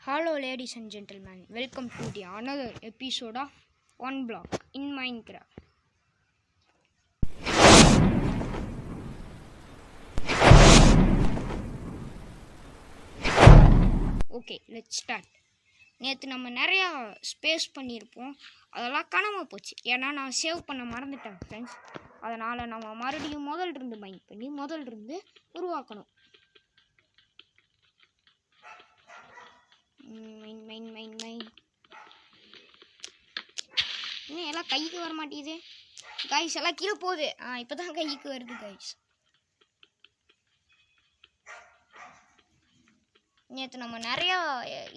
Hello ladies and gentlemen, welcome to the another episode of One Block in Minecraft. Okay, let's start. நேற்று நம்ம நிறையா space பண்ணியிருப்போம், அதெல்லாம் காணாமல் போச்சு. ஏன்னா நான் சேவ் பண்ண மறந்துட்டேன் ஃப்ரெண்ட்ஸ். அதனால் நம்ம மறுபடியும் முதல்ல மைண்ட் பண்ணி முதல்ல உருவாக்கணும். மைன் இன்னும் எல்லாம் கைக்கு வர மாட்டேங்குது கைஸ். எல்லாம் கீழே போகுது. இப்போ தான் கைக்கு வருது கைஸ். நேற்று நம்ம நிறையா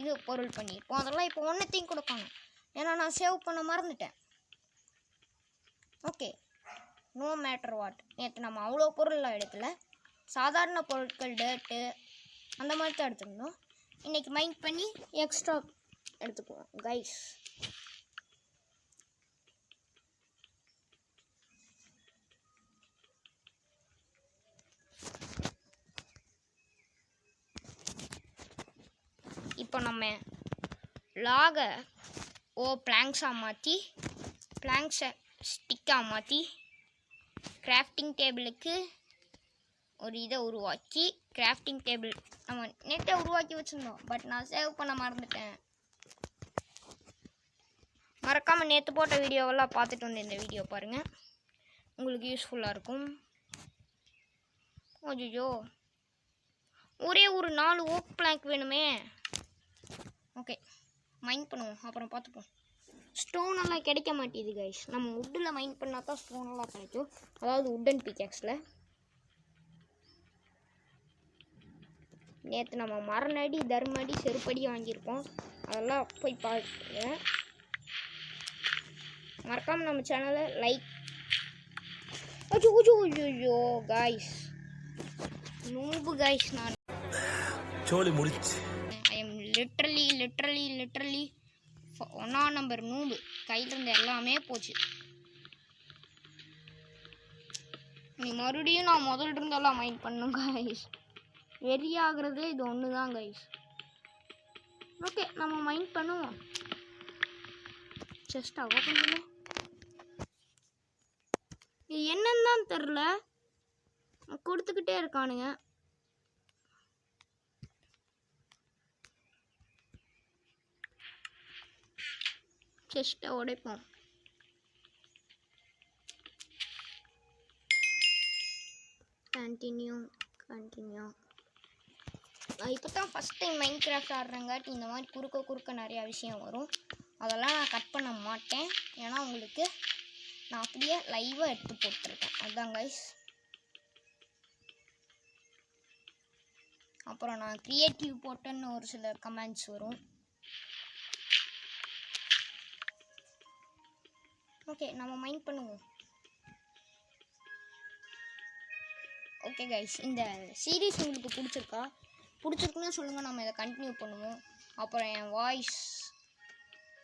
இது பொருள் பண்ணியிருப்போம், அதெல்லாம் இப்போ ஒன்றத்தையும் கொடுக்கணும். ஏன்னா நான் சேவ் பண்ண மறந்துட்டேன். Okay, no matter what. நேற்று நம்ம அவ்வளோ பொருள்லாம் எடுக்கல, சாதாரண பொருட்கள் டேட்டு அந்த மாதிரி தான் எடுத்துருந்தோம். இன்றைக்கி மைண்ட் பண்ணி எக்ஸ்ட்ரா எடுத்துக்குவோம் கைஸ். இப்போ நம்ம லாகை பிளாங்க்ஸாக மாற்றி பிளாங்க்ஸை ஸ்டிக்காக மாற்றி கிராஃப்டிங் டேபிளுக்கு ஒரு இதை உருவாக்கி கிராஃப்டிங் டேபிள் நம்ம நெட்டை உருவாக்கி வச்சுருந்தோம். பட் நான் சேவ் பண்ண மறந்துட்டேன். மறக்காமல் நேற்று போட்ட வீடியோவெல்லாம் பார்த்துட்டு வந்து இந்த வீடியோ பாருங்கள், உங்களுக்கு யூஸ்ஃபுல்லாக இருக்கும். ஓஜோ, ஒரே ஒரு 4 ஓக் பிளாங்க் வேணுமே. ஓகே, மைண்ட் பண்ணுவோம், அப்புறம் பார்த்துப்போம். ஸ்டோன் எல்லாம் கிடைக்க மாட்டேது கைஸ். நம்ம உட்டில் மைண்ட் பண்ணால் தான் ஸ்டோன் எல்லாம் கிடைக்கும், அதாவது உட்டன் பிக்காக்ஸில். நேற்று நம்ம மரணடி தர்மடி செருப்படி வாங்கியிருப்போம், அதெல்லாம் போய் பார்த்துங்க. மறக்காமல் நம்ம சேனலை லைக். ஐயோ கைஸ், நூபு கைஸ். நான் சோலி முடிச்சு. I am literally 1 number noob. கையில் இருந்த எல்லாமே போச்சு. நீ மறுபடியும் நான் முதல்ல இருந்தெல்லாம் மைண்ட் பண்ணுங்க கைஸ். வெறியாகிறது இது ஒன்று தான் கைஸ். ஓகே, நம்ம மைண்ட் பண்ணுவோம். செஸ்ட் ஓப்பன் பண்ணு. இது என்னன்னு தான் தெரில, கொடுத்துக்கிட்டே இருக்கானுங்க. செஸ்ட்டை உடைப்போம். கண்டினியூ. இப்போ தான் ஃபஸ்ட் டைம் மைண்ட் கிராஃப்ட் ஆடுறங்காட்டி இந்த மாதிரி குறுக்க நிறையா விஷயம் வரும். அதெல்லாம் நான் கட் பண்ண மாட்டேன், ஏன்னா உங்களுக்கு நான் அப்படியே லைவாக எடுத்து போட்டுருக்கேன். அதுதான் கைஸ். அப்புறம் நான் க்ரியேட்டிவ் போட்டேன்னு ஒரு சில கமெண்ட்ஸ் வரும். ஓகே, நம்ம மைண்ட் பண்ணுவோம். ஓகே கைஸ், இந்த சீரீஸ் உங்களுக்கு பிடிச்சிருக்குன்னு சொல்லுங்கள், நம்ம இதை கண்டினியூ பண்ணுவோம். அப்புறம் என் வாய்ஸ்,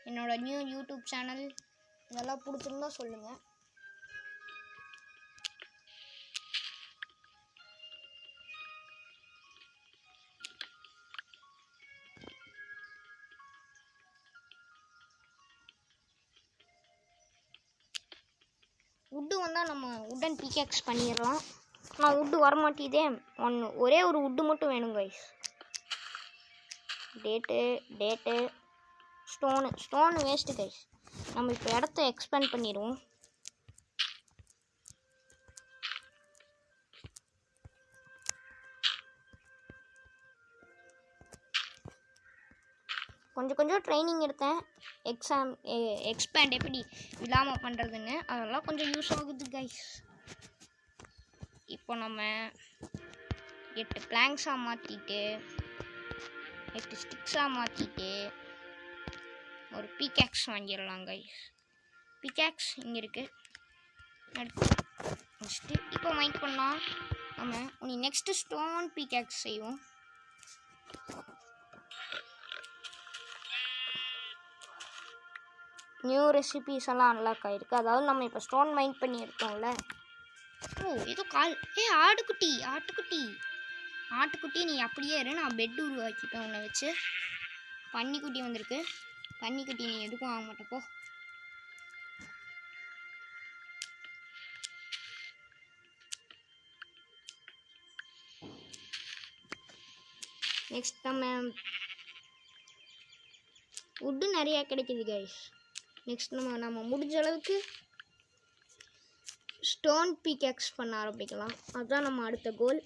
என்னோட நியூ யூடியூப் சேனல் இதெல்லாம் பிடிச்சிருந்தா சொல்லுங்கள். உட்டு வந்தால் நம்ம உட்டன் பிகாக்ஸ் பண்ணிடலாம். ஆனால் உட்டு வரமாட்டேதே. ஒரே ஒரு உட்டு மட்டும் வேணும் guys. Date stone waste guys. நம்ம இப்போ இடத்த எக்ஸ்பேண்ட் பண்ணிடுவோம். கொஞ்சம் ட்ரைனிங் எடுத்தேன், எக்ஸ்பேண்ட் எப்படி இல்லாமல் பண்ணுறதுன்னு. அதெல்லாம் கொஞ்சம் யூஸ் ஆகுது கைஸ். இப்போ நம்ம 8 பிளாங்க்ஸாக மாற்றிட்டு 8 ஸ்டிக்ஸாக மாற்றிட்டு ஒரு பிகாக்ஸ் வாங்கிடலாம் கைஸ். பிகாக்ஸ் இங்கே இருக்குது, எடுத்து வச்சுட்டு இப்போ மைண்ட் பண்ணால் நம்ம நெக்ஸ்ட்டு ஸ்டோன் பிகாக்ஸ் செய்வோம். நியூ ரெசிபீஸ் எல்லாம் அன்லாக் ஆகிருக்கு. அதாவது நம்ம இப்போ ஸ்டோன் மைண்ட் பண்ணி எடுத்தோம்ல. ஏதோ கால். ஆட்டுக்குட்டி நீ அப்படியே இரு, நான் பெட் உருவாக்கிப்பேன் உன்னை வச்சு. பன்னிக்குட்டி வந்திருக்கு. பன்னிக்குட்டி நீ எதுக்கும் ஆக மாட்டப்போ. நெக்ஸ்ட் நம்ம வுட்டு நிறையா கிடைக்குது கைஸ். நெக்ஸ்ட் நம்ம முடிஞ்ச அளவுக்கு ஸ்டோன் பிகேக்ஸ் பண்ண ஆரம்பிக்கலாம். அதுதான் நம்ம அடுத்த கோல்.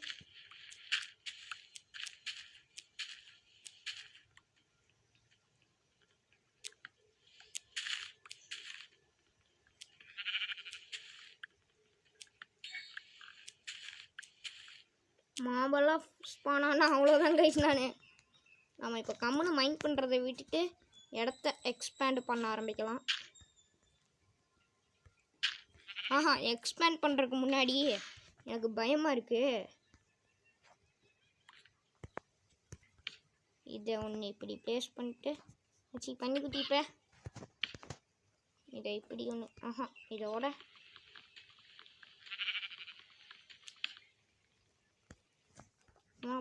மாபெல்லாம் ஸ்பானானா அவ்வளோதான் கைஸ். நம்ம இப்போ கம்முன்னு மைண்ட் பண்ணுறதை விட்டுட்டு இடத்த எக்ஸ்பேண்ட் பண்ண ஆரம்பிக்கலாம். எக்ஸ்பேண்ட் பண்ணுறதுக்கு முன்னாடி எனக்கு பயமாக இருக்குது. இதை ஒன்று இப்படி ப்ளேஸ் பண்ணிட்டு பன்னிக்குட்டி இப்போ இதை இப்படி ஒன்று இதோட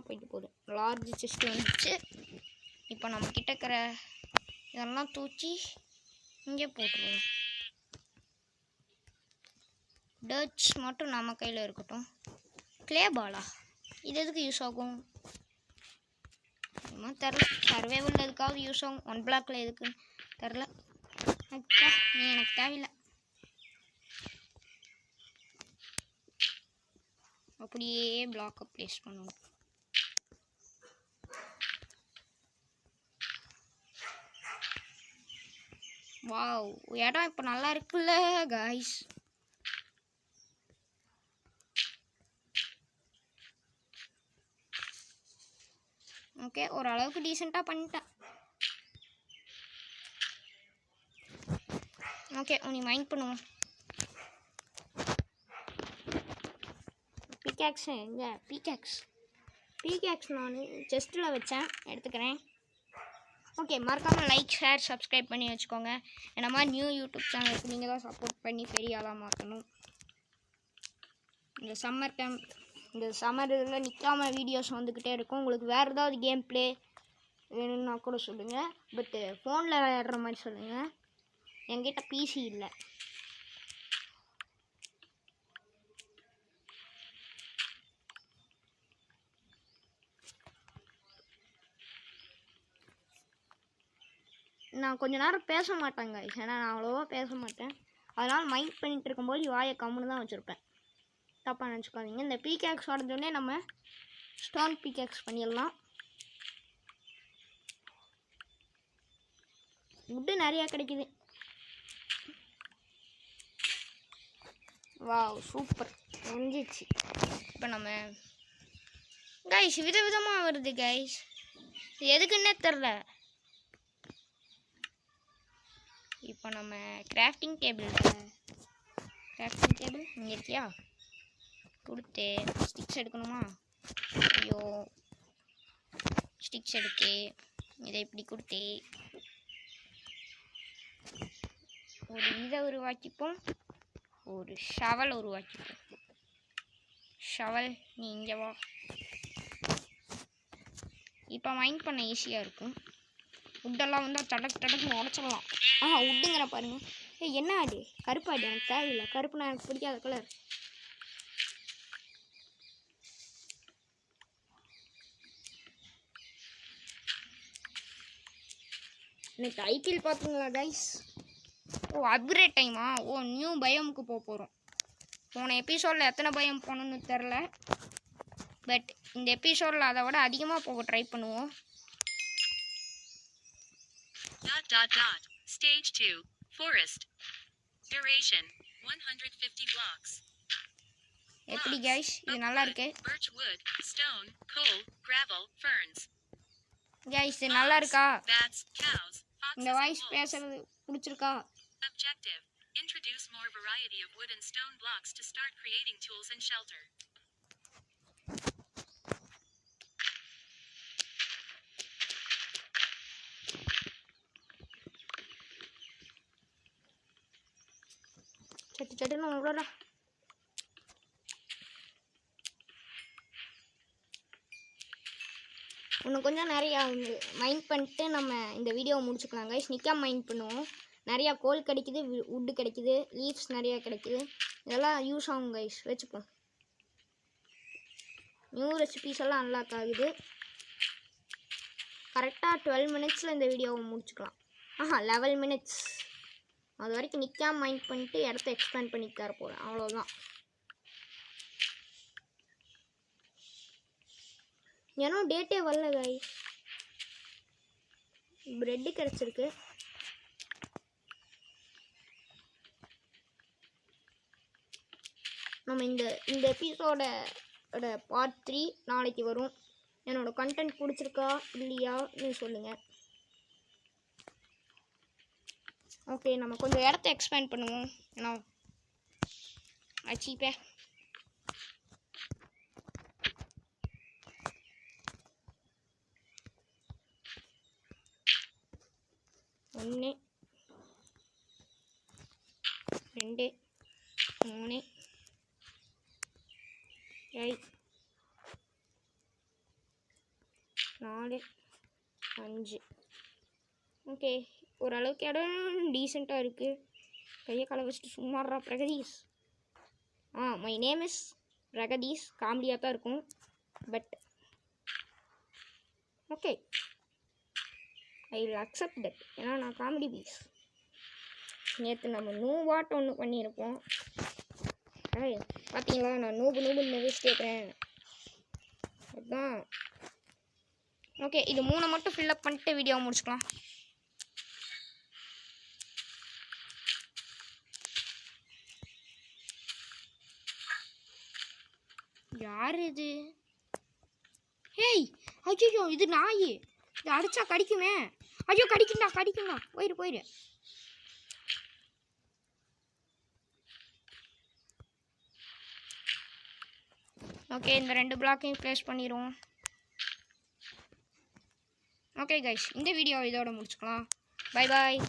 போயிட்டு போகுது. லார்ஜ் செஸ்ட் வந்துச்சு. இப்போ நம்ம கிட்ட இருக்கிற இதெல்லாம் தூக்கி இங்கே போட்டுருவோம். டர்ட்ஸ் மட்டும் நம்ம கையில் இருக்கட்டும். க்ளே பாலா இது எதுக்கு யூஸ் ஆகும் தெரில. சர்வைவல் எதுக்காவது யூஸ் ஆகும். 1 பிளாக்ல எதுக்குன்னு தெரில. நீ எனக்கு தேவையில்லை. அப்படியே பிளாக்கை ப்ளேஸ் பண்ணுவோம். வாவ், இடம் இப்போ நல்லா இருக்குல்ல காய்ஸ். ஓகே, ஓரளவுக்கு டீசெண்டாக பண்ணிட்டேன். ஓகே, நீ மைண்ட் பண்ணுவோம். பிகாக்ஸ் எங்கே? பிகாக்ஸ் நான் செஸ்ட்டில் வச்சேன், எடுத்துக்கிறேன். ஓகே, மறக்காமல் லைக் ஷேர் சப்ஸ்கிரைப் பண்ணி வச்சுக்கோங்க. என்ன மாதிரி நியூ யூடியூப் சேனலுக்கு நீங்கள் தான் சப்போர்ட் பண்ணி பெரிய ஆளாக மாற்றணும். இந்த சம்மர் இதில் நிற்காமல் வீடியோஸ் வந்துக்கிட்டே இருக்கும். உங்களுக்கு வேறு ஏதாவது கேம் ப்ளே வேணும்னா கூட சொல்லுங்கள். பட்டு ஃபோனில் விளையாடுற மாதிரி சொல்லுங்கள். என்கிட்ட பிசி இல்லை. நான் கொஞ்ச நேரம் பேச மாட்டேங்க, ஏன்னா நான் அவ்வளோவா பேச மாட்டேன். அதனால் மைண்ட் பண்ணிகிட்டு இருக்கும்போது வாயை கம்முன்னு தான் வச்சுருப்பேன். தப்பாக நினச்சிக்காதீங்க. இந்த பிகேக்ஸ் உடஞ்சோடனே நம்ம ஸ்டோன் பிகேக்ஸ் பண்ணிடலாம். வுட்டு நிறையா கிடைக்குது. வாவ், சூப்பர், முடிஞ்சிச்சு. இப்போ நம்ம கைஸ் விதவிதமாக வருது கைஸ். இது எதுக்குன்னே தெரில. இப்போ நம்ம கிராஃப்டிங் டேபிள் இங்கே இருக்கியா கொடுத்து ஸ்டிக்ஸ் எடுக்கணுமா? ஐயோ, ஸ்டிக்ஸ் எடுத்து இதை இப்படி கொடுத்து ஒரு இதை உருவாக்கிப்போம். ஒரு ஷவல் உருவாக்கிப்போம். ஷவல், நீ இங்கே வா. இப்போ மைண்ட் பண்ண ஈஸியாக இருக்கும். உட்டெல்லாம் வந்தால் டடக்குன்னு உடச்சிடலாம். உட்டுங்கிற பாருங்க. என்ன ஆடு? கருப்பு ஆடு எனக்கு தேவையில்லை. கருப்புனா எனக்கு பிடிக்காத கலர். இன்னைக்கு ஐபிஎல் பார்த்துங்களா கைஸ்? அப்கிரேட் டைமா? நியூ பயோமுக்கு போகிறோம். போன எபிசோடில் எத்தனை பயம் போகணுன்னு தெரில. பட் இந்த எபிசோடில் அதை விட அதிகமாக போக ட்ரை பண்ணுவோம். Stage 2 Forest Duration 150 blocks. எப்படி கைஸ்? இது நல்லா இருக்கு. Birch wood, stone, coal, gravel, ferns. Guys இது நல்லா இருக்கா? Bats, cows, இந்த வாய்ஸ் பேசுறது பிடிச்சிருக்கா? Objective: introduce more variety of wood and stone blocks to start creating tools and shelter. சட்டுன்னு உங்களோட இன்னும் கொஞ்சம் நிறையா மைண்ட் பண்ணிட்டு நம்ம இந்த வீடியோவை முடிச்சுக்கலாம் கைஸ். நிற்காம மைண்ட் பண்ணுவோம். நிறையா கோல் கிடைக்குது, வுட்டு கிடைக்குது, லீவ்ஸ் நிறையா கிடைக்குது. இதெல்லாம் யூஸ் ஆகும் கைஸ். வச்சுப்போம். நியூ ரெசிபீஸ் எல்லாம் அன்லாக் ஆகுது. கரெக்டாக 12 மினிட்ஸில் இந்த வீடியோவை முடிச்சுக்கலாம். 11 மினிட்ஸ். அது வரைக்கும் நிற்காம மைண்ட் பண்ணிட்டு இடத்த எக்ஸ்பேண்ட் பண்ணி தர போகிறேன். அவ்வளோதான். ஏன்னா டேட்டே வரல கைஸ். பிரெட்டு கிடச்சிருக்கு. நம்ம இந்த எபிசோட பார்ட் 3 நாளைக்கு வரும். என்னோட கண்டென்ட் பிடிச்சிருக்கா இல்லையான்னு சொல்லுங்கள். ஓகே, நம்ம கொஞ்சம் இடத்த எக்ஸ்பேண்ட் பண்ணுவோம். ஏன்னா அச்சீப்பே. ஒன்று 2 3 4 5. ஓகே, ஓரளவுக்கு இடம் டீசெண்டாக இருக்குது. கையை காலை வச்சுட்டு சும்மாடுறா Pragatheesh. My name is Pragatheesh. காமெடியாக தான் இருக்கும். But okay, I will accept that. ஏன்னா நான் காமெடி பீஸ். நேற்று நம்ம நூவாட்டம் ஒன்று பண்ணியிருப்போம். பார்த்தீங்களா, நான் நூபுன்னு நினைச்சிட்டு இருக்கிறேன். அதுதான். ஓகே, இது 3 மட்டும் ஃபில்லப் பண்ணிட்டு வீடியோ முடிச்சுக்கலாம். யார் இது? ஹேய், ஐயோ இது நாய். இது அடிச்சா கடிக்குமே. ஐயோ கடிக்குண்டா. போயிரு. ஓகே, இந்த 2 பிளாக்கையும் ப்ளேஸ் பண்ணிடுவோம். ஓகே கைஸ், இந்த வீடியோ இதோட முடிச்சுக்கலாம். Bye bye.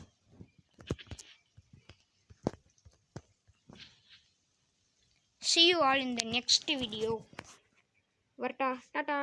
See you all in the next video. Varta, tata.